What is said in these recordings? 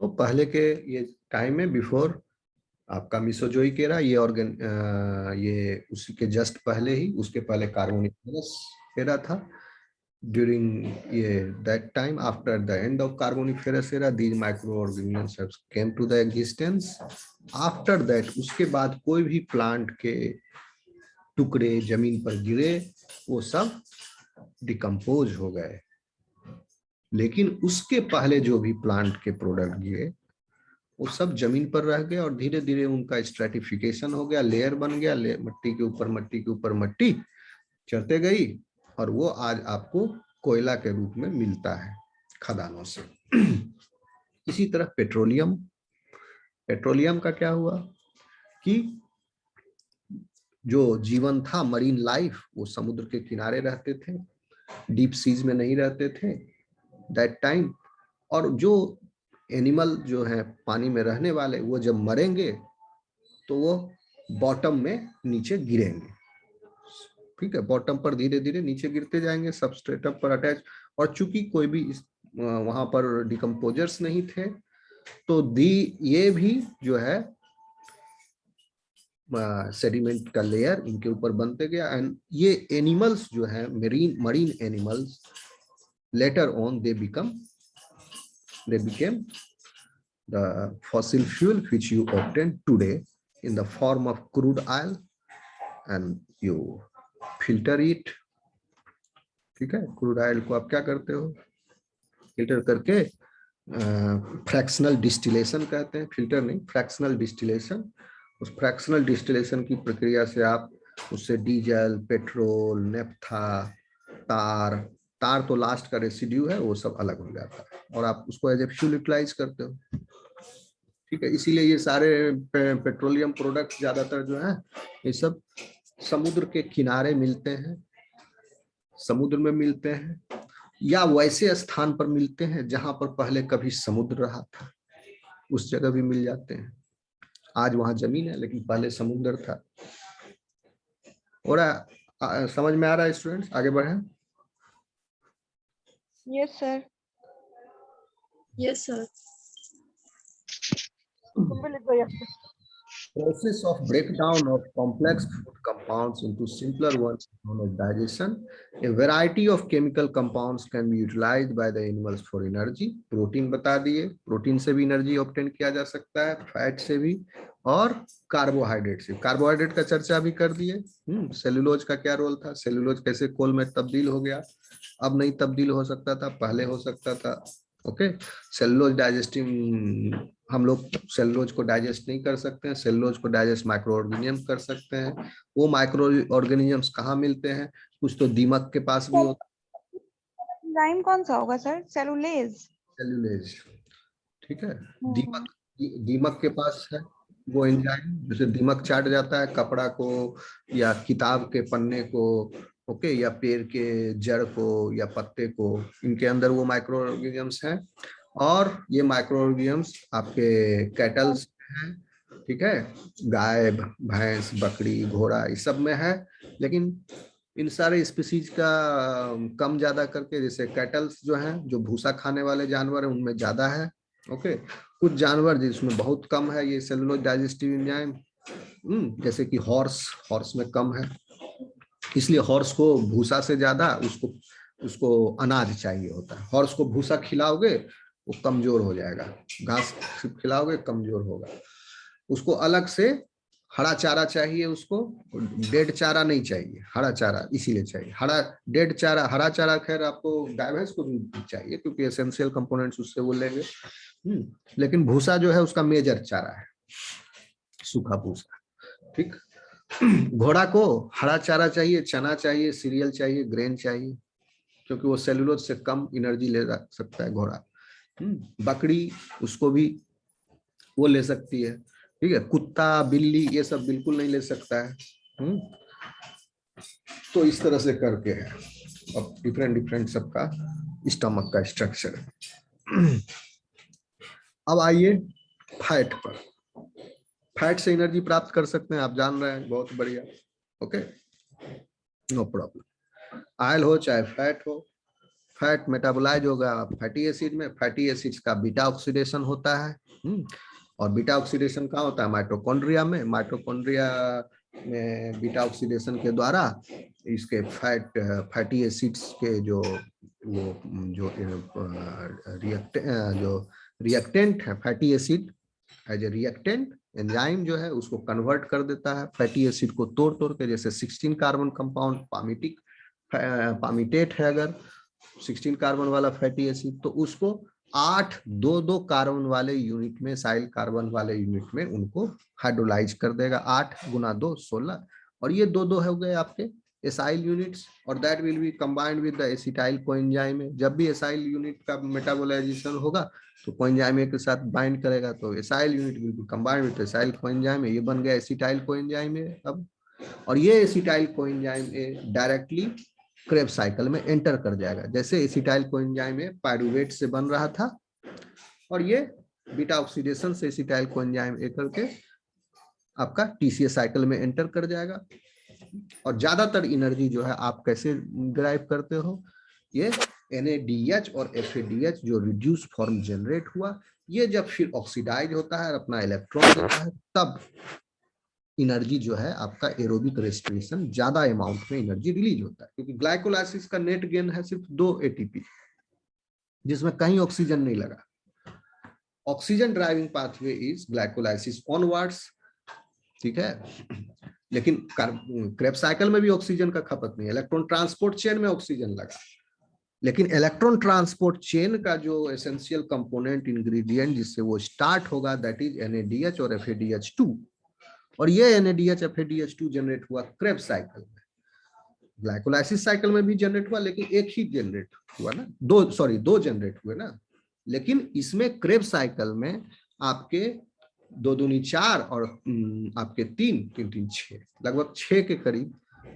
तो पहले के ये टाइम में बिफोर आपका मिसोजोइक एरा, ये उसी के जस्ट पहले ही, उसके पहले कार्बोनिफेरस एरा था। ड्यूरिंग ये that time, after the end of carboniferous era, these micro organisms came to the existence. After that, उसके बाद कोई भी प्लांट के टुकड़े जमीन पर गिरे वो सब डिकम्पोज हो गए। लेकिन उसके पहले जो भी प्लांट के प्रोडक्ट गिरे वो सब जमीन पर रह गए और धीरे धीरे उनका स्ट्रेटिफिकेशन हो गया, लेयर बन गया, मट्टी के ऊपर मट्टी के ऊपर मट्टी चढ़ते गई और वो आज आपको कोयला के रूप में मिलता है खदानों से। इसी तरह पेट्रोलियम, पेट्रोलियम का क्या हुआ कि जो जीवन था, मरीन लाइफ, वो समुद्र के किनारे रहते थे, डीप सीज में नहीं रहते थे दैट टाइम। और जो एनिमल जो है पानी में रहने वाले, वो जब मरेंगे तो वो बॉटम में नीचे गिरेंगे। ठीक है, बॉटम पर धीरे धीरे नीचे गिरते जाएंगे, सबस्ट्रेटम पर अटैच। और चूंकि कोई भी वहां पर डिकम्पोजर्स नहीं थे, तो ये भी जो है सेडिमेंट का लेयर इनके ऊपर बनते गया। एंड ये एनिमल्स जो है, marine animals, later on they became the fossil fuel which you obtain today in the form of crude oil, and you filter it। ठीक है, क्रूड ऑयल को आप क्या करते हो, फिल्टर करके, फ्रैक्शनल डिस्टिलेशन कहते हैं, फिल्टर नहीं, फ्रैक्शनल डिस्टिलेशन। उस फ्रैक्शनल डिस्टिलेशन की प्रक्रिया से आप उससे डीजल, पेट्रोल, नेफ्था, तार तो लास्ट का रेसिड्यू है, वो सब अलग हो जाता है और आप उसको एज ए फ्यूल यूटिलाइज करते हो। ठीक है, इसीलिए ये सारे पेट्रोलियम प्रोडक्ट ज्यादातर जो है ये सब समुद्र के किनारे मिलते हैं, समुद्र में मिलते हैं, या वैसे स्थान पर मिलते हैं जहां पर पहले कभी समुद्र रहा था, उस जगह भी मिल जाते हैं। आज वहां जमीन है लेकिन पहले समुद्र था। और समझ में आ रहा है स्टूडेंट्स? आगे बढ़े। Yes sir. Yes sir. Process of breakdown of complex food compounds into simpler ones known as digestion. A variety of chemical compounds can be utilized by the animals for energy. Protein बता दिए, protein से भी energy obtain किया जा सकता है, fat से भी, और कार्बोहाइड्रेट से। कार्बोहाइड्रेट का चर्चा भी कर दिए। सेलुलोज का क्या रोल था, सेलुलोज कैसे कोल में तब्दील हो गया, अब नहीं तब्दील हो सकता था, पहले हो सकता था। ओके, सेलुलोज डाइजेस्टिव, हम लोग सेलुलोज को डाइजेस्ट नहीं कर सकते हैं, सेलुलोज को डाइजेस्ट माइक्रो ऑर्गेनिजम्स कर सकते हैं। वो माइक्रो ऑर्गेनिजम्स कहाँ मिलते हैं, कुछ तो दीमक के पास भी होता है। एंजाइम कौन सा होगा सर? सेलुलेज। सेलुलेज, ठीक है। दीमक के पास है वो एंजाइम, जैसे दीमक चाट जाता है कपड़ा को या किताब के पन्ने को, ओके, या पेड़ के जड़ को या पत्ते को, इनके अंदर वो माइक्रो ऑर्गेनिजम्स हैं। और ये माइक्रो ऑर्गेनिजम्स आपके कैटल्स हैं, ठीक है, गाय, भैंस, बकरी, घोड़ा, इस सब में है। लेकिन इन सारे स्पीसीज का कम ज्यादा करके, जैसे कैटल्स जो हैं, जो भूसा खाने वाले जानवर हैं, उनमें ज्यादा है। ओके, कुछ जानवर जिसमें बहुत कम है ये सेलुलोज डाइजेस्टिव एंजाइम, जैसे कि हॉर्स में कम है। इसलिए हॉर्स को भूसा से ज्यादा उसको अनाज चाहिए होता है। हॉर्स को भूसा खिलाओगे वो कमजोर हो जाएगा, घास खिलाओगे कमजोर होगा। उसको अलग से हरा चारा चाहिए, उसको डेड चारा नहीं चाहिए, हरा चारा इसीलिए चाहिए। डेड चारा, हरा चारा खैर आपको गाय भैंस को भी चाहिए क्योंकि एसेंशियल कंपोनेंट्स उससे वो लेंगे। लेकिन भूसा जो है उसका मेजर चारा है, सूखा भूसा। ठीक, घोड़ा को हरा चारा चाहिए, चना चाहिए, सीरियल चाहिए, ग्रेन चाहिए, क्योंकि वो सेलुलोज से कम एनर्जी ले सकता है घोड़ा। बकरी, उसको भी वो ले सकती है, ठीक है। कुत्ता, बिल्ली, ये सब बिल्कुल नहीं ले सकता है। तो इस तरह से करके है। अब डिफरेंट सबका स्टमक का स्ट्रक्चर है। अब आइए फैट पर। फैट से एनर्जी प्राप्त कर सकते हैं, आप जान रहे हैं, बहुत बढ़िया। Okay, no problem. ऑयल हो चाहे फैट हो, फैट मेटाबोलाइज होगा फैटी एसिड में, फैटी एसिड्स का बीटा ऑक्सीडेशन होता है। और बीटा ऑक्सीडेशन कहाँ होता है? माइटोकॉन्ड्रिया में। माइटोकॉन्ड्रिया में बीटा ऑक्सीडेशन के द्वारा इसके फैटी एसिड्स के जो रिएक्टेंट है, fatty acid as a reactant enzyme जो है उसको कन्वर्ट कर देता है फैटी एसिड को तोड़ तोड़ के। जैसे 16 कार्बन कंपाउंड पामिटेट है, अगर 16 कार्बन वाला फैटी एसिड, तो उसको 8 2 कार्बन वाले यूनिट में, साइल कार्बन वाले यूनिट में उनको हाइड्रोलाइज कर देगा। 8 गुना 2 16, और ये 2 हो गए आपके एसाइल यूनिट्स, और that will be combined with the acetyl coenzyme. जब भी एसाइल यूनिट का मेटाबोलाइजेशन होगा तो कोएंजाइम के साथ बाइंड करेगा, तो acyl unit will be combined with acyl coenzyme. ये बन गया एसिटाइल कोएंजाइम अब। और ये acetyl coenzyme directly Krebs cycle में एंटर कर जाएगा। जैसे एसिटाइल कोएंजाइम पायरुवेट से बन रहा था, और ये बीटा ऑक्सीडेशन से एसिटाइल कोएंजाइम करके आपका टीसीएस साइकिल में एंटर कर जाएगा। और ज्यादातर एनर्जी जो है आप कैसे डिराइव करते हो? ये NADH और FADH जो रिड्यूस फॉर्म जनरेट हुआ, ये जब फिर ऑक्सीडाइज होता है, अपना इलेक्ट्रॉन देता है, तब एनर्जी जो है आपका एरोबिक रेस्पिरेशन ज्यादा अमाउंट में एनर्जी रिलीज होता है। क्योंकि ग्लाइकोलाइसिस का नेट गेन है सिर्फ 2 ATP, जिसमें कहीं ऑक्सीजन नहीं लगा। Oxygen driving pathway is glycolysis onwards, ठीक है। लेकिन क्रेब्स साइकिल में भी ऑक्सीजन का खपत नहीं है, इलेक्ट्रॉन ट्रांसपोर्ट चेन में ऑक्सीजन लगा। लेकिन इलेक्ट्रॉन ट्रांसपोर्ट चेन का जो एसेंशियल कंपोनेंट इंग्रेडिएंट जिससे वो स्टार्ट होगा, दैट इज NADH और FADH2। और ये NADH FADH2 जनरेट हुआ क्रेब्स साइकिल में। ग्लाइकोलाइसिस साइकिल में भी जनरेट हुआ, लेकिन एक ही जनरेट हुआ ना, 2 जनरेट हुए ना। लेकिन इसमें क्रेब्स साइकिल में आपके 2 दूनी 4 और आपके 3 3 6, लगभग 6 के करीब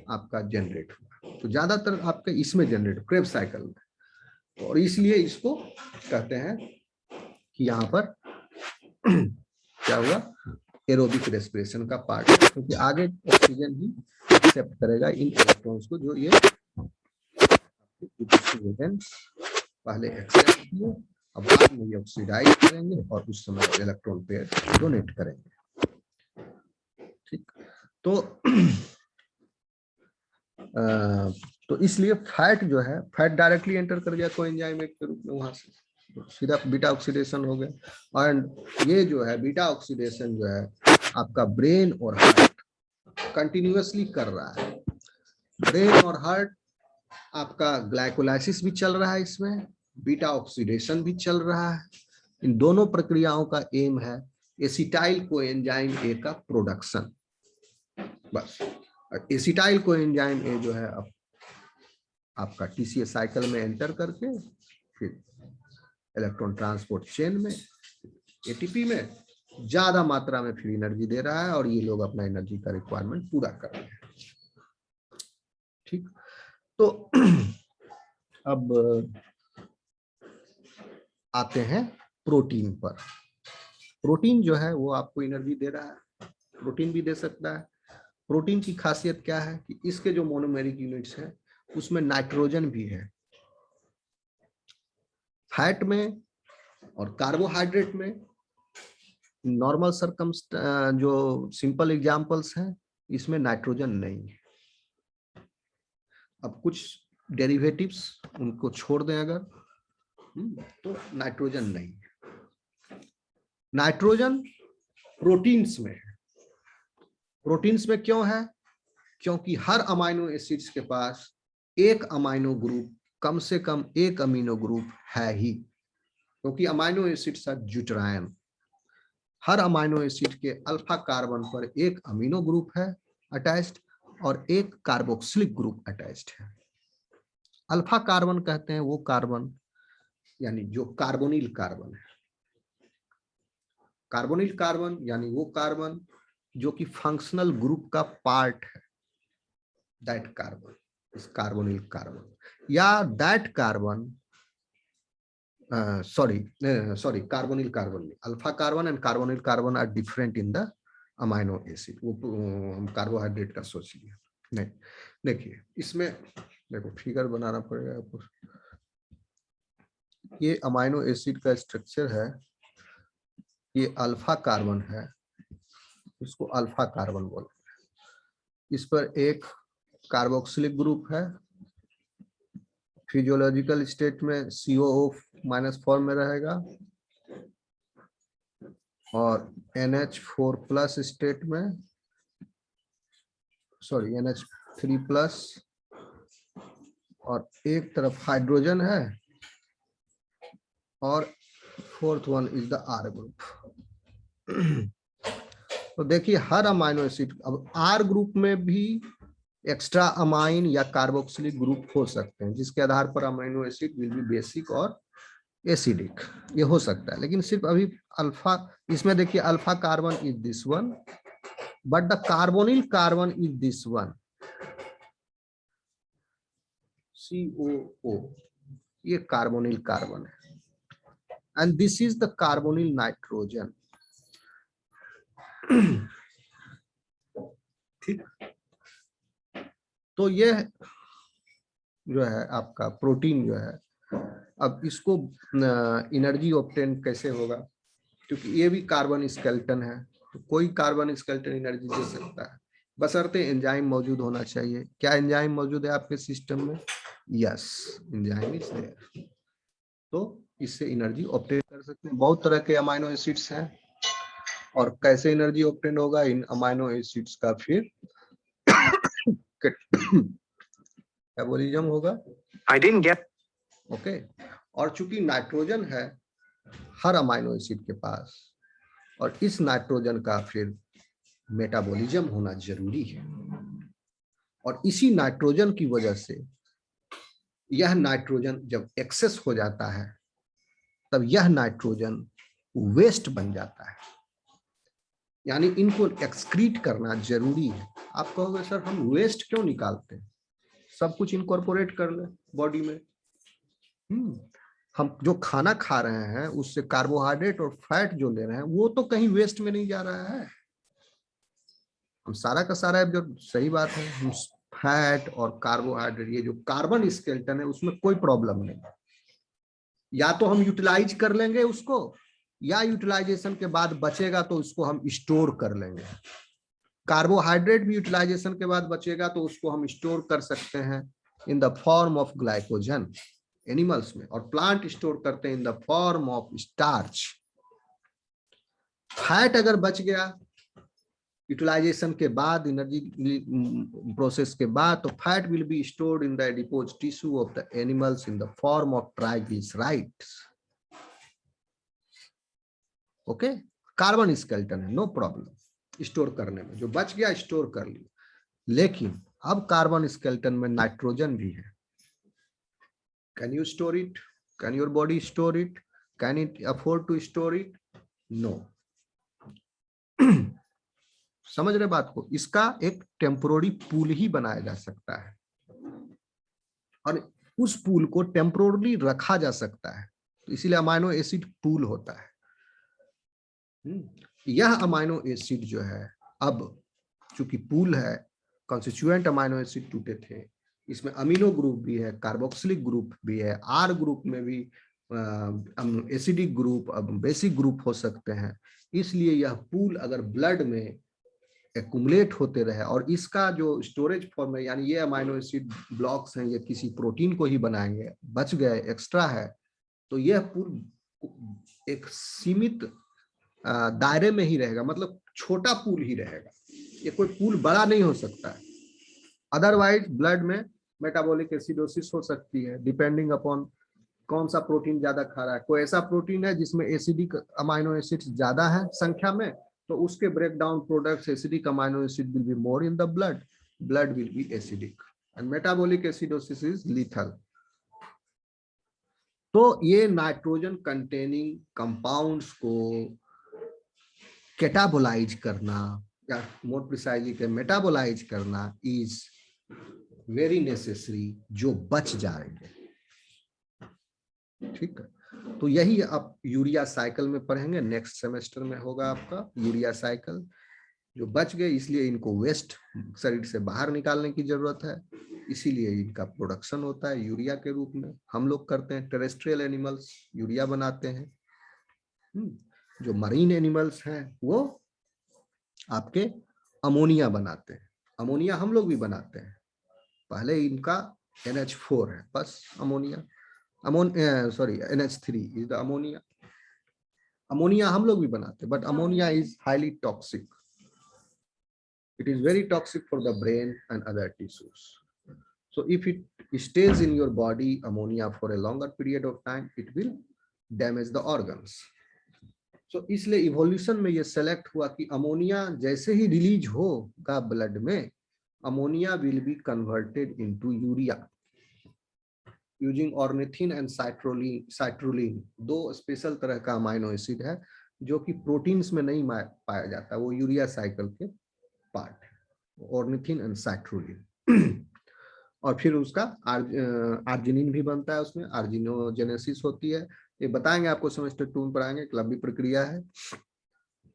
आपका जनरेट हुआ। तो ज्यादातर आपके इसमें जनरेट क्रेब्स साइकिल में, और इसलिए इसको कहते हैं कि यहाँ पर क्या हुआ, एरोबिक रेस्पिरेशन का पार्ट, क्योंकि आगे ऑक्सीजन ही एक्सेप्ट करेगा इन इलेक्ट्रॉन्स को, जो ये पहले एक्सेप्ट किए, अब बाद में ये ऑक्सीडाइज करेंगे और उस समय इलेक्ट्रॉन पेयर डोनेट करेंगे। ठीक, तो इसलिए फैट जो है, फैट डायरेक्टली एंटर कर गया कोएंजाइम के रूप में, वहां से सीधा बीटा ऑक्सीडेशन हो गया। और ये जो है बीटा ऑक्सीडेशन जो है आपका ब्रेन और हार्ट कंटिन्यूअसली कर रहा है। ब्रेन और हार्ट आपका ग्लाइकोलाइसिस भी चल रहा है, इसमें बीटा ऑक्सीडेशन भी चल रहा है। इन दोनों प्रक्रियाओं का एम है एसिटाइल कोएंजाइम ए का प्रोडक्शन, बस। एसिटाइल कोएंजाइम ए जो है आपका टीसीएस साइकिल में एंटर करके फिर इलेक्ट्रॉन ट्रांसपोर्ट चेन में एटीपी में ज्यादा मात्रा में फिर एनर्जी दे रहा है, और ये लोग अपना एनर्जी का रिक्वायरमेंट पूरा कर रहे हैं। ठीक, तो अब आते हैं प्रोटीन पर। प्रोटीन जो है वो आपको एनर्जी दे रहा है, प्रोटीन भी दे सकता है। प्रोटीन की खासियत क्या है कि इसके जो मोनोमेरिक यूनिट्स हैं उसमें नाइट्रोजन भी है। फैट में और कार्बोहाइड्रेट में नॉर्मल जो सिंपल एग्जांपल्स हैं, इसमें नाइट्रोजन नहीं है। अब कुछ डेरिवेटिव्स उनको छोड़ दें अगर, तो नाइट्रोजन नहीं है। नाइट्रोजन प्रोटीन्स में है। प्रोटीन्स में क्यों है? क्योंकि हर अमाइनो एसिड्स के पास एक अमाइनो ग्रुप, कम से कम एक अमीनो ग्रुप है ही, क्योंकि अमाइनो एसिड्स आर ड्यूटेरायन। हर अमाइनो एसिड के अल्फा कार्बन पर एक अमीनो ग्रुप है अटैच्ड और एक कार्बोक्सिलिक ग्रुप अटैच्ड है। अल्फा कार्बन कहते हैं वो कार्बन, यानी जो कार्बोनिल कार्बन है। कार्बोनिल कार्बन यानी वो कार्बन जो कि फंक्शनल ग्रुप का पार्ट है, that carbon is carbonyl carbon. या that carbon sorry, carbonyl carbon. Alpha carbon and carbonyl carbon are different in the amino acid. वो कार्बोहाइड्रेट का सोच लिया नहीं। देखिए इसमें देखो फिगर बनाना पड़ेगा आपको। ये अमाइनो एसिड का स्ट्रक्चर है, ये अल्फा कार्बन है, इसको अल्फा कार्बन बोलते हैं। इस पर एक कार्बोक्सिलिक ग्रुप है, फिजियोलॉजिकल स्टेट में COO- फॉर्म में रहेगा, और NH4+ स्टेट में, सॉरी NH3+, और एक तरफ हाइड्रोजन है, और fourth one is the R group. तो देखिए हर अमाइनो एसिड, अब R ग्रुप में भी एक्स्ट्रा अमाइन या कार्बोक्सिलिक ग्रुप हो सकते हैं, जिसके आधार पर amino acid will be basic और एसिडिक, ये हो सकता है। लेकिन सिर्फ अभी अल्फा, इसमें देखिए alpha carbon is this one, but the carbonyl carbon is this one, COO, ये कार्बोनिल कार्बन है, and this is the carbonyl nitrogen. ठीक, तो ये जो है आपका प्रोटीन जो है, अब इसको एनर्जी ऑब्टेन कैसे होगा, क्योंकि ये भी कार्बन स्केलेटन है, तो कोई कार्बन स्केलेटन एनर्जी दे सकता है, बशर्ते एंजाइम मौजूद होना चाहिए। क्या एंजाइम मौजूद है आपके सिस्टम में? यस, एंजाइम इज देयर, तो इससे एनर्जी ऑब्टेन कर सकते हैं। बहुत तरह के अमाइनो एसिड्स हैं, और कैसे एनर्जी ऑब्टेन होगा इन अमाइनो एसिड्स का फिर मेटाबॉलिज्म होगा। I didn't get, okay. और चूंकि नाइट्रोजन है हर अमाइनो एसिड के पास, और इस नाइट्रोजन का फिर मेटाबॉलिज्म होना जरूरी है, और इसी नाइट्रोजन की वजह से यह नाइट्रोजन जब एक्सेस हो जाता है, तब यह नाइट्रोजन वेस्ट बन जाता है, यानी इनको एक्सक्रीट करना जरूरी है। आप कहोगे सर हम वेस्ट क्यों निकालते हैं, सब कुछ इनकॉर्पोरेट कर ले बॉडी में। हम जो खाना खा रहे हैं उससे कार्बोहाइड्रेट और फैट जो ले रहे हैं वो तो कहीं वेस्ट में नहीं जा रहा है, हम सारा का सारा, जो सही बात है, हम फैट और कार्बोहाइड्रेट, ये जो कार्बन स्केलेटन है उसमें कोई प्रॉब्लम नहीं, या तो हम यूटिलाइज कर लेंगे उसको, या यूटिलाइजेशन के बाद बचेगा तो उसको हम स्टोर कर लेंगे। कार्बोहाइड्रेट भी यूटिलाइजेशन के बाद बचेगा तो उसको हम स्टोर कर सकते हैं in the form of glycogen animals में, और प्लांट स्टोर करते हैं in the form of starch. Fat अगर बच गया यूटिलाइजेशन के बाद, एनर्जी प्रोसेस के बाद, तो fat will be stored in the adipose tissue of the animals in the form of triglycerides. Okay, carbon skeleton है, नो प्रॉब्लम स्टोर करने में, जो बच गया स्टोर कर लिया। लेकिन अब कार्बन स्केलेटन में नाइट्रोजन भी है, can you store it? Can your body store it? Can it afford to store it? No. समझ रहे बात को? इसका एक टेम्पोररी पूल ही बनाया जा सकता है, और उस पूल को टेम्पोररी रखा जा सकता है, तो इसीलिए अमाइनो एसिड पूल होता है। यह अमाइनो एसिड जो है, अब चूंकि पूल है, कॉन्स्टिट्यूएंट अमाइनो एसिड टूटे थे, इसमें अमीनो ग्रुप भी है, कार्बोक्सिलिक ग्रुप भी है, आर ग्रुप में भी एसिडिक ग्रुप, अब बेसिक ग्रुप हो सकते हैं। इसलिए यह पूल अगर ब्लड में एक्युमुलेट होते रहे, और इसका जो स्टोरेज फॉर्म है, यानी ये अमाइनो एसिड ब्लॉक्स हैं, ये किसी प्रोटीन को ही बनाएंगे, बच गए, एक्स्ट्रा है, तो यह पूल एक सीमित दायरे में ही रहेगा, मतलब छोटा पूल ही रहेगा, ये कोई पूल बड़ा नहीं हो सकता है। अदरवाइज ब्लड में मेटाबॉलिक एसिडोसिस हो सकती है, डिपेंडिंग अपॉन कौन सा प्रोटीन ज्यादा खा रहा है। कोई ऐसा प्रोटीन है जिसमें एसिडिक अमाइनो एसिड्स ज्यादा है संख्या में, तो उसके breakdown products acidic amino acid will be more in the blood, blood will be acidic, and metabolic acidosis is lethal. तो ये नाइट्रोजन कंटेनिंग कंपाउंड्स को कैटाबोलाइज करना, या मोर प्रिसाइजली मेटाबोलाइज करना इज वेरी नेसेसरी, जो बच जाएंगे। ठीक है, तो यही आप यूरिया साइकिल में पढ़ेंगे, नेक्स्ट सेमेस्टर में होगा आपका यूरिया साइकिल। जो बच गए इसलिए इनको वेस्ट शरीर से बाहर निकालने की जरूरत है, इसीलिए इनका प्रोडक्शन होता है यूरिया के रूप में। हम लोग करते हैं, टेरेस्ट्रियल एनिमल्स यूरिया बनाते हैं। जो मरीन एनिमल्स हैं वो आपके अमोनिया बनाते हैं। अमोनिया हम लोग भी बनाते हैं, पहले इनका NH4 है बस ammonia, sorry NH3 is the ammonia. Ammonia हम लोग भी बनाते हैं, but ammonia is highly toxic. It is very toxic for the brain and other tissues. So if it stays in your body, ammonia, for a longer period of time, it will damage the organs. So इसलिए evolution में ये select हुआ कि ammonia जैसे ही release होगा blood में, ammonia will be converted into urea using ornithine and citrulline. दो स्पेशल तरह का अमाइनो एसिड है जो कि प्रोटीन्स में नहीं पाया जाता, वो यूरिया साइकिल के पार्ट, ऑर्निथिन एंड साइट्रोलिन। और फिर उसका आर्जिनिन भी बनता है, उसमें आर्जिनोजेनेसिस होती है। ये बताएंगे आपको, सेमेस्टर 2 में पढ़ाएंगे, एक लंबी प्रक्रिया है।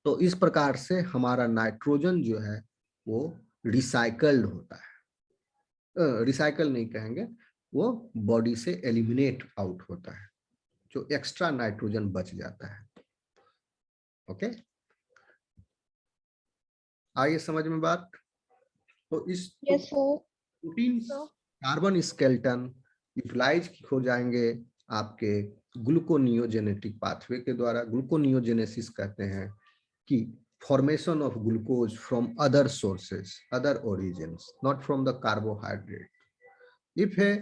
तो इस प्रकार से हमारा नाइट्रोजन जो है वो रिसाइकल्ड होता है, रिसाइकल नहीं कहेंगे, वो बॉडी से एलिमिनेट आउट होता है, जो एक्स्ट्रा नाइट्रोजन बच जाता है। ओके, आइए समझ में बात। तो इस Yes, sir. Protein carbon skeleton utilise हो जाएंगे आपके ग्लूकोनियोजेनेटिक पाथवे के द्वारा। ग्लूकोनियोजेनेसिस कहते हैं कि formation of glucose from other sources, other origins, not from the carbohydrate. If A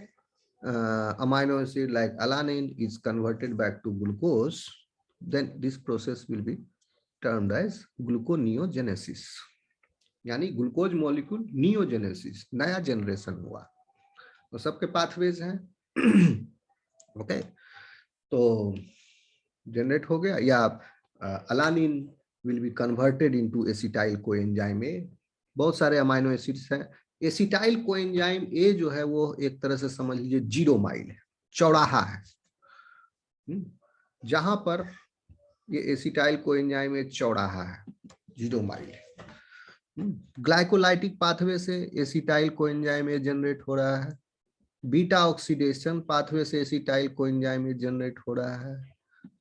amino acid like alanine is converted back to glucose, then this process will be termed as gluconeogenesis, यानी glucose molecule नियोजेनेसिस, नया generation हुआ। तो सबके pathways हैं। Okay, तो generate हो गया, या alanine will be converted into acetyl coenzyme A. बहुत सारे अमाइनो एसिड्स हैं। एसिटाइल कोएंजाइम ए जो है वो एक तरह से समझ लीजिए 0 माइल है, चौराहा है। जहां पर ये एसिटाइल कोएंजाइम ए चौराहा है, 0 माइल है। ग्लाइकोलाइटिक पाथवे से एसिटाइल कोएंजाइम ए जनरेट हो रहा है। बीटा ऑक्सीडेशन पाथवे से एसिटाइल कोएंजाइम ए जनरेट हो रहा है।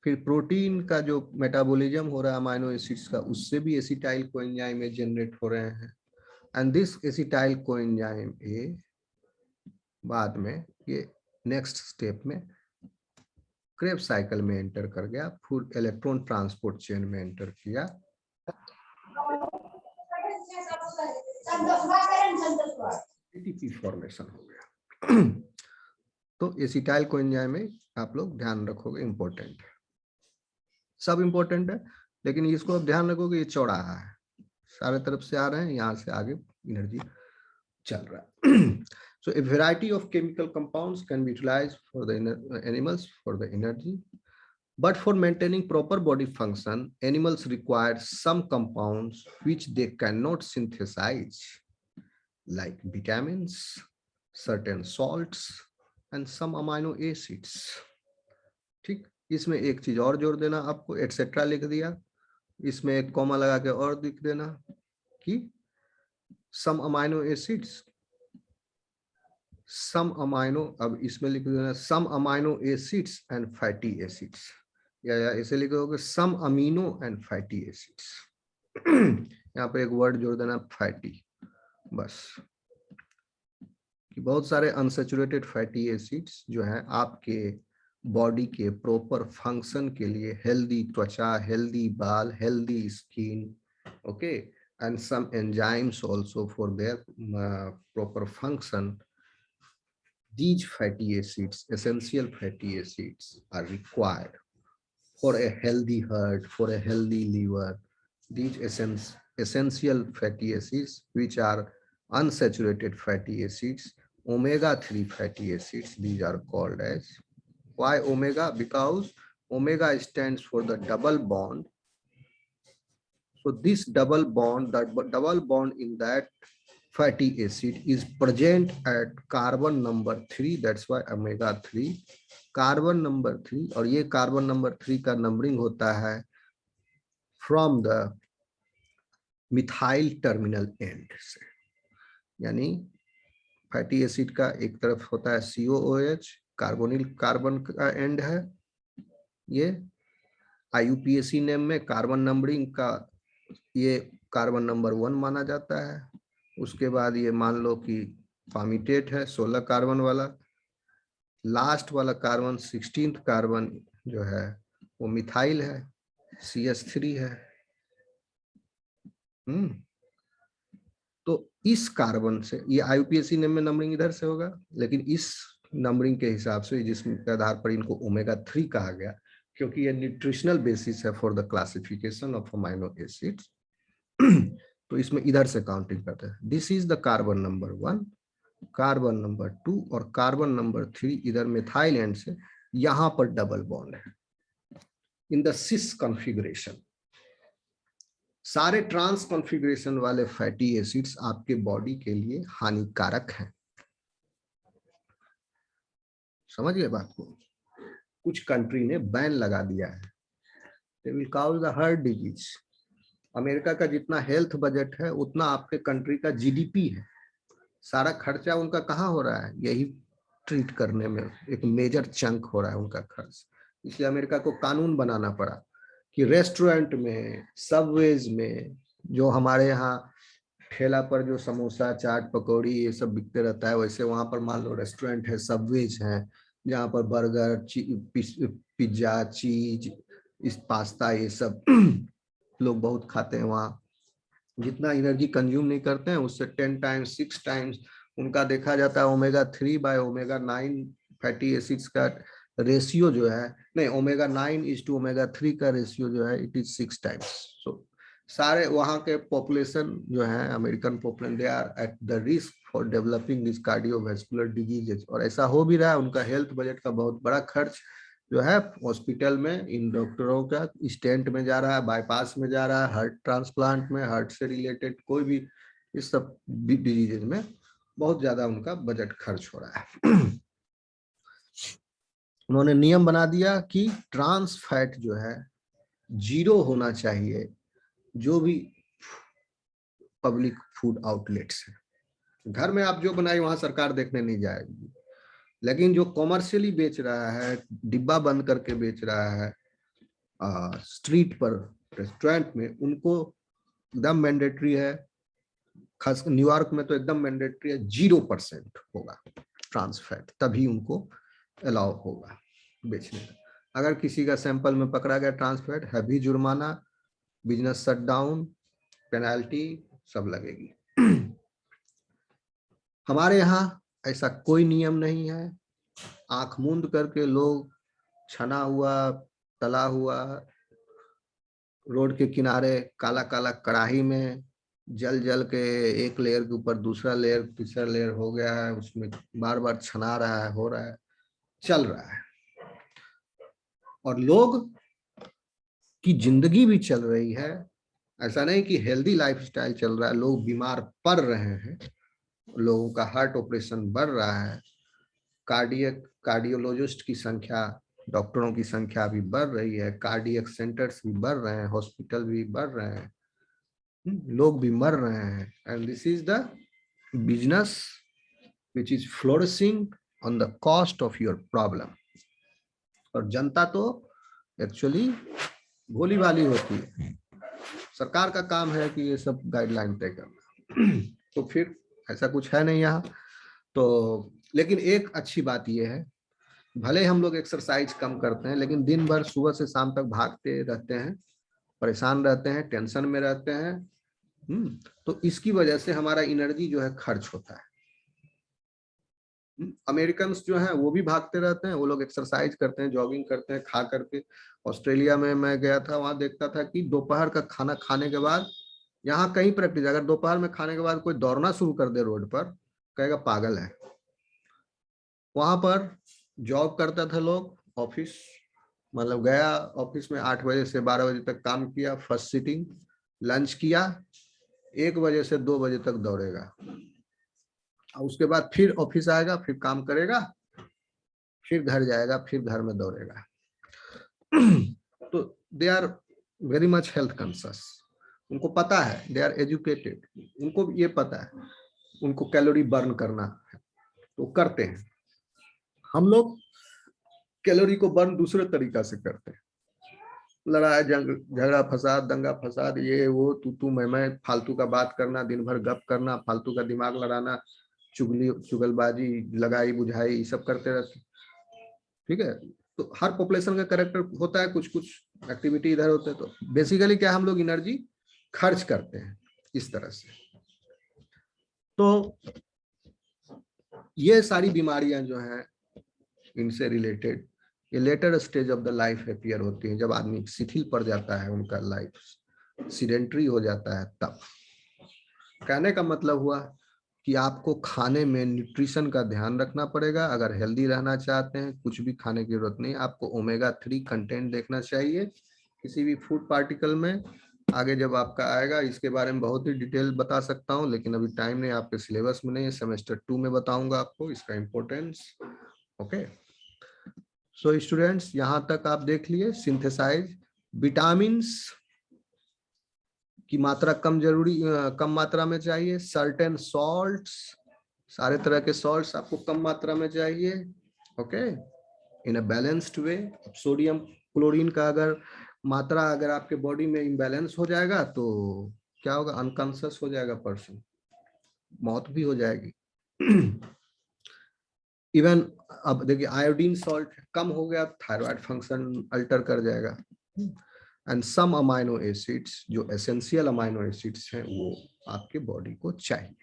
फिर प्रोटीन का जो मेटाबॉलिज्म हो रहा है अमाइनो एसिड्स का, उससे भी एसिटाइल कोएंजाइम ए जनरेट हो रहे हैं। And this acetyl coenzyme A बाद में ये नेक्स्ट स्टेप में क्रेब्स साइकिल में एंटर कर गया, फिर इलेक्ट्रॉन ट्रांसपोर्ट चेन में एंटर किया, एटीपी फॉर्मेशन हो गया। तो एसिटाइल कोएंजाइम में आप लोग ध्यान रखोगे, इंपॉर्टेंट है, सब इंपॉर्टेंट है, लेकिन इसको आप ध्यान रखोगे, ये चौराहा है, सारे तरफ से आ रहे हैं, यहाँ से आगे एनर्जी चल रहा है। So a variety of chemical compounds can be utilized for the animals for the energy, but for maintaining proper body function, animals require some compounds which they cannot synthesize, like vitamins, certain salts, and some amino acids. ठीक, इसमें एक चीज और जोड़ देना आपको, etcetera लिख दिया, इसमें एक कॉमा लगा के और लिख देना कि some amino acids, some amino, अब इसमें लिख देना some amino acids and fatty acids, या ऐसे लिखोगे some amino and fatty acids। यहाँ पर एक वर्ड जोड़ देना फैटी, बस, कि बहुत सारे अनसैचुरेटेड फैटी एसिड्स जो हैं आपके बॉडी के प्रॉपर फंक्शन के लिए, हेल्दी त्वचा, हेल्दी बाल, healthy skin, okay, and some enzymes also for their proper function. These fatty acids, essential fatty acids, are required for a healthy heart, for a healthy liver. These essential fatty acids, which are unsaturated fatty acids, omega-3 fatty acids, these are called as. Why omega? Because omega stands for the double bond. So this double bond, the double bond in that fatty acid is present at carbon number 3, that's why omega 3, carbon number 3, और ये carbon number 3 का numbering होता है from the methyl terminal end से, यानी fatty acid का एक तरफ होता है COOH, कार्बोनिल कार्बन का एंड है ये। IUPAC नेम में कार्बन नंबरिंग का ये कार्बन नंबर 1 माना जाता है। उसके बाद ये मान लो कि पामीटेट है 16 कार्बन वाला। लास्ट वाला कार्बन 16th कार्बन जो है वो मिथाइल है, CH3 है। तो इस कार्बन से ये IUPAC नेम में नंबरिंग इधर से होगा, लेकिन इस नंबरिंग के हिसाब से जिसके आधार पर इनको ओमेगा 3 कहा गया, क्योंकि ये न्यूट्रिशनल बेसिस है for the classification of amino acids. तो इसमें इधर से काउंटिंग करते हैं। This is the carbon number 1, carbon number 2 और कार्बन नंबर 3 इधर मिथाइल एंड से, यहां पर डबल बॉन्ड है इन द सिस कॉन्फ़िगरेशन। सारे ट्रांस कॉन्फ़िगरेशन वाले फैटी एसिड्स आपके बॉडी के लिए हानिकारक हैं। समझ गए बात को? कुछ कंट्री ने बैन लगा दिया है। They will cause the heart disease. America का जितना हेल्थ बजट है उतना आपके कंट्री का GDP है। सारा खर्चा उनका कहाँ हो रहा है? यही ट्रीट करने में एक मेजर चंक हो रहा है उनका खर्च। इसलिए अमेरिका को कानून बनाना पड़ा कि रेस्टोरेंट में, सबवेज में, जो हमारे यहाँ ठेला पर जो समोसा, चाट, पकौड़ी ये सब बिकते रहता है, वैसे वहां पर मान लो रेस्टोरेंट है, सबवेज है, जहाँ पर बर्गर, पिज्जा, चीज, इस पास्ता, ये सब लोग बहुत खाते हैं। वहाँ जितना एनर्जी कंज्यूम नहीं करते हैं उससे 10 टाइम्स 6 टाइम्स उनका देखा जाता है omega 3 by omega 9 fatty acids का रेशियो जो है, नहीं, ओमेगा 9 इज टू ओमेगा 3 का रेशियो जो है इट इज 6 टाइम्स। सो सारे वहाँ के पॉपुलेशन जो है, American population, they are at the risk for developing this cardiovascular diseases. और ऐसा हो भी रहा है। उनका हेल्थ बजट का बहुत बड़ा खर्च जो है हॉस्पिटल में इन डॉक्टरों का स्टेंट में जा रहा है, बाईपास में जा रहा है, हार्ट ट्रांसप्लांट में, हार्ट से रिलेटेड कोई भी इस सब डिजीजेज में बहुत ज्यादा उनका बजट खर्च हो रहा है। उन्होंने नियम बना दिया कि ट्रांस फैट जो है 0 होना चाहिए जो भी पब्लिक फूड आउटलेट्स है। घर में आप जो बनाए वहां सरकार देखने नहीं जाएगी, लेकिन जो कॉमर्शियली बेच रहा है, डिब्बा बंद करके बेच रहा है स्ट्रीट पर, रेस्टोरेंट में, उनको एकदम मैंडेटरी है। खास न्यूयॉर्क में तो एकदम मैंडेटरी है, 0% होगा ट्रांस फैट, तभी उनको अलाउ होगा बेचने का। अगर किसी का सैंपल में पकड़ा गया ट्रांस फैट, हैवी जुर्माना, बिजनेस शट डाउन, पेनाल्टी सब लगेगी। हमारे यहाँ ऐसा कोई नियम नहीं है। आंख मूंद करके लोग छना हुआ, तला हुआ, रोड के किनारे काला काला कढ़ाई में जल जल के एक लेयर के ऊपर दूसरा लेयर, तीसरा लेयर हो गया है, उसमें बार बार छना रहा है, हो रहा है, चल रहा है। और लोग की जिंदगी भी चल रही है। ऐसा नहीं कि हेल्दी लाइफस्टाइल चल रहा है, लोग बीमार पड़ रहे हैं, लोगों का हार्ट ऑपरेशन बढ़ रहा है, कार्डियोलॉजिस्ट की संख्या, डॉक्टरों की संख्या भी बढ़ रही है, कार्डियक सेंटर्स भी बढ़ रहे हैं, हॉस्पिटल भी बढ़ रहे हैं, लोग भी मर रहे हैं। And this is the business which is flourishing on the cost of your problem. और जनता तो एक्चुअली भोली भाली होती है। सरकार का काम है कि ये सब गाइडलाइन तय करना। तो फिर ऐसा कुछ है नहीं यहाँ तो। लेकिन एक अच्छी बात यह है, भले हम लोग एक्सरसाइज कम करते हैं, लेकिन दिन भर सुबह से शाम तक भागते रहते हैं, परेशान रहते हैं, टेंशन में रहते हैं, तो इसकी वजह से हमारा एनर्जी जो है खर्च होता है। अमेरिकन जो हैं वो भी भागते रहते हैं, वो लोग एक्सरसाइज करते हैं, जॉगिंग करते हैं खा करके। ऑस्ट्रेलिया में मैं गया था, वहां देखता था कि दोपहर का खाना खाने के बाद, यहाँ कहीं प्रैक्टिस, अगर दोपहर में खाने के बाद कोई दौड़ना शुरू कर दे रोड पर, कहेगा पागल है। वहां पर जॉब करता था लोग, ऑफिस, मतलब गया ऑफिस में 8 बजे से 12 बजे तक काम किया, फर्स्ट सिटिंग, लंच किया, 1 बजे से 2 बजे तक दौड़ेगा, उसके बाद फिर ऑफिस आएगा, फिर काम करेगा, फिर घर जाएगा, फिर घर में दौड़ेगा। तो they are very much health conscious. उनको पता है, दे आर एजुकेटेड, उनको ये पता है। उनको कैलोरी बर्न करना है तो करते हैं। हम लोग कैलोरी को बर्न दूसरे तरीका से करते हैं, लड़ाई झगड़ा फसाद, दंगा फसाद, ये वो, तू मैं, फालतू का बात करना, दिन भर गप करना, फालतू का दिमाग लड़ाना, चुगलबाजी, लगाई बुझाई, ये सब करते रहते। ठीक है, तो हर पॉपुलेशन का कैरेक्टर होता है, कुछ कुछ एक्टिविटी इधर होते हैं। तो बेसिकली क्या हम लोग एनर्जी खर्च करते हैं इस तरह से। तो ये सारी बीमारियां जो हैं इनसे रिलेटेड ये later stage of the life appear होती है, जब आदमी शिथिल पड़ जाता है, उनका लाइफ सीडेंट्री हो जाता है। तब कहने का मतलब हुआ कि आपको खाने में न्यूट्रिशन का ध्यान रखना पड़ेगा। अगर हेल्दी रहना चाहते हैं, कुछ भी खाने की जरूरत नहीं, आपको ओमेगा 3 कंटेंट देखना चाहिए किसी भी फूड पार्टिकल में। आगे जब आपका आएगा इसके बारे में बहुत ही डिटेल बता सकता हूं, लेकिन अभी टाइम नहीं, आपके सिलेबस में नहीं है। सेमेस्टर 2 में बताऊंगा आपको इसका इम्पोर्टेंस। ओके, सो स्टूडेंट्स यहां तक आप देख लिए सिंथेसाइज। विटामिन की मात्रा कम मात्रा में चाहिए। सर्टेन सॉल्ट्स, सारे तरह के सॉल्ट्स आपको कम मात्रा में चाहिए। Okay, in a balanced way. Sodium chlorine का अगर मात्रा अगर आपके बॉडी में इम्बैलेंस हो जाएगा तो क्या होगा, अनकॉन्शियस हो जाएगा पर्सन, मौत भी हो जाएगी। इवन अब देखिए आयोडीन सॉल्ट कम हो गया, थायराइड फंक्शन अल्टर कर जाएगा। एंड सम अमाइनो एसिड्स, जो एसेंशियल अमाइनो एसिड्स हैं, वो आपके बॉडी को चाहिए।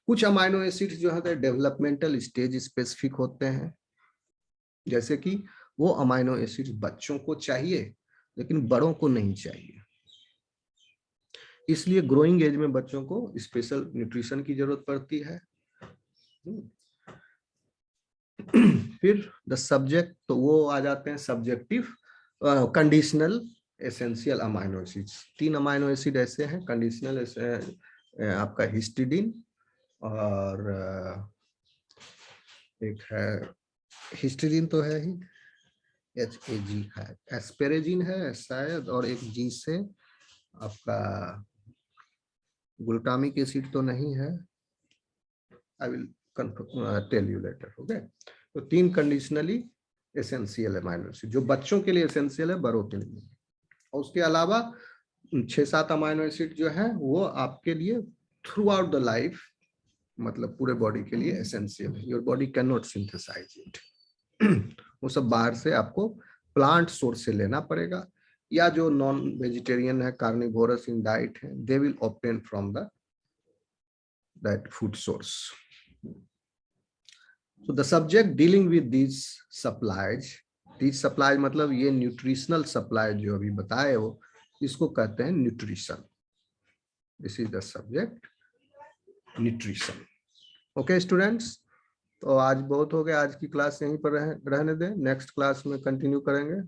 कुछ अमाइनो एसिड्स जो है डेवलपमेंटल स्टेज स्पेसिफिक होते हैं, जैसे कि वो अमाइनो एसिड्स बच्चों को चाहिए लेकिन बड़ों को नहीं चाहिए। इसलिए ग्रोइंग एज में बच्चों को स्पेशल न्यूट्रिशन की जरूरत पड़ती है। फिर द सब्जेक्ट, तो वो आ जाते हैं subjective conditional essential amino acids. 3 amino acid ऐसे हैं कंडीशनल, आपका हिस्टिडीन और एक है, हिस्टिडीन तो है ही, HAG है, एस्पेरेजिन है शायद, और एक जी से आपका ग्लूटामिक एसिड तो नहीं है, I will tell you later. Okay, तो 3 कंडीशनली एसेंशियल अमाइनो एसिड जो बच्चों के लिए एसेंशियल है, बड़ों के लिए। और उसके अलावा 6-7 अमाइनो एसिड जो है वो आपके लिए थ्रू आउट द लाइफ, मतलब पूरे बॉडी के लिए एसेंशियल है। Your body can not synthesise it. वो सब बाहर से आपको प्लांट सोर्स से लेना पड़ेगा, या जो नॉन वेजिटेरियन है, कार्निवोरस इन डाइट है, they will obtain from that food source. So the subject dealing with these supplies मतलब ये न्यूट्रिशनल सप्लाई जो अभी बताए हो, इसको कहते हैं nutrition. This is the subject nutrition. Okay students, तो आज बहुत हो गया, आज की क्लास यहीं पर रहने दें, नेक्स्ट क्लास में कंटिन्यू करेंगे।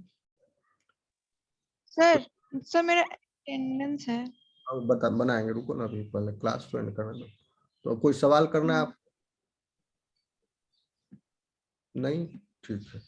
सर मेरा अटेंडेंस है। अब बनाएंगे, रुको ना, अभी पहले क्लास को एंड करने दो। तो कोई सवाल करना है आप? नहीं, ठीक है।